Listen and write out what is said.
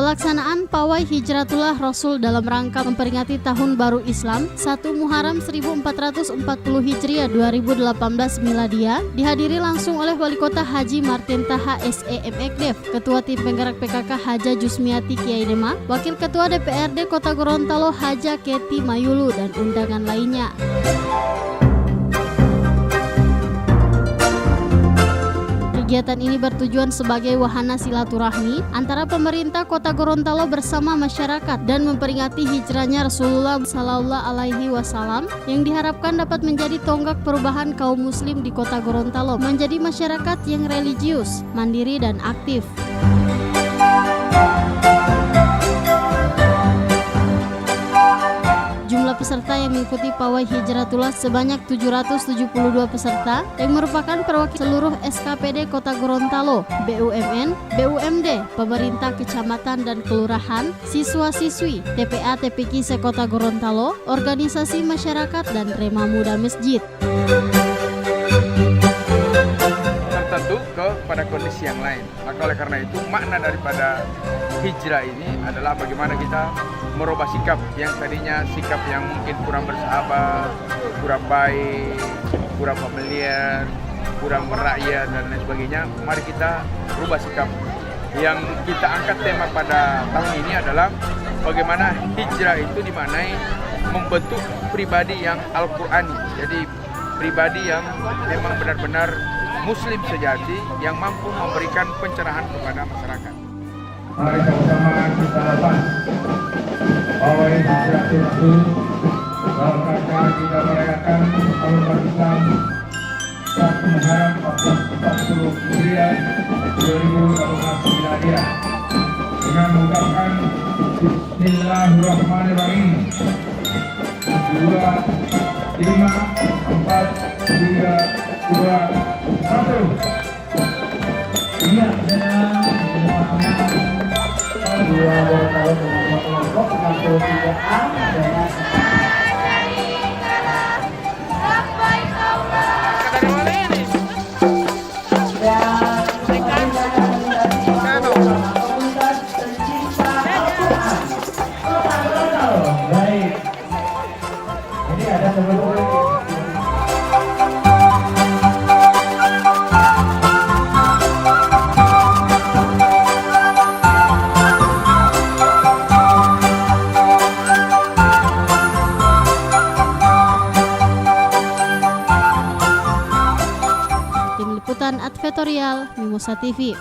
Pelaksanaan Pawai Hijratullah Rasul dalam rangka memperingati Tahun Baru Islam 1 Muharram 1440 Hijriah 2018 Miladia dihadiri langsung oleh Wali Kota Haji Martin Taha SEMekDev, Ketua Tim Penggerak PKK Haja Jusmiati Kiai Dema, Wakil Ketua DPRD Kota Gorontalo Haja Keti Mayulu, dan undangan lainnya. Kegiatan ini bertujuan sebagai wahana silaturahmi antara pemerintah Kota Gorontalo bersama masyarakat dan memperingati hijrahnya Rasulullah Sallallahu Alaihi Wasallam yang diharapkan dapat menjadi tonggak perubahan kaum muslim di Kota Gorontalo menjadi masyarakat yang religius, mandiri, dan aktif. Jumlah peserta yang mengikuti Pawai Hijratullah sebanyak 772 peserta yang merupakan perwakilan seluruh SKPD Kota Gorontalo, BUMN, BUMD, pemerintah kecamatan dan kelurahan, siswa-siswi, TPA TPQ se-Kota Gorontalo, organisasi masyarakat, dan Rema Muda Masjid. Tertentu kepada kondisi yang lain. Maka oleh karena itu makna daripada hijrah ini adalah bagaimana kita merubah sikap yang tadinya sikap yang mungkin kurang bersahabat, kurang baik, kurang familiar, kurang merakyat, dan lain sebagainya. Mari kita rubah sikap. Yang kita angkat tema pada tahun ini adalah bagaimana hijrah itu dimaknai membentuk pribadi yang Al-Qur'ani. Jadi pribadi yang memang benar-benar muslim sejati yang mampu memberikan pencerahan kepada masyarakat. Mari sama-sama kita lepas Pawai Hijratullah dalam rangka kita merayakan Tahun Baru Islam 1 Muharram 1440 Hijriah 2018 Miladiah dengan mengucapkan Bismillahirrahmanirrahim. 2, 5, 4, 3, 2, 1. Iya, dua Gorontalo dengan kelompok 63A dengan baik. Ini ada teman-teman. Tim Liputan Advertorial Mimosa TV.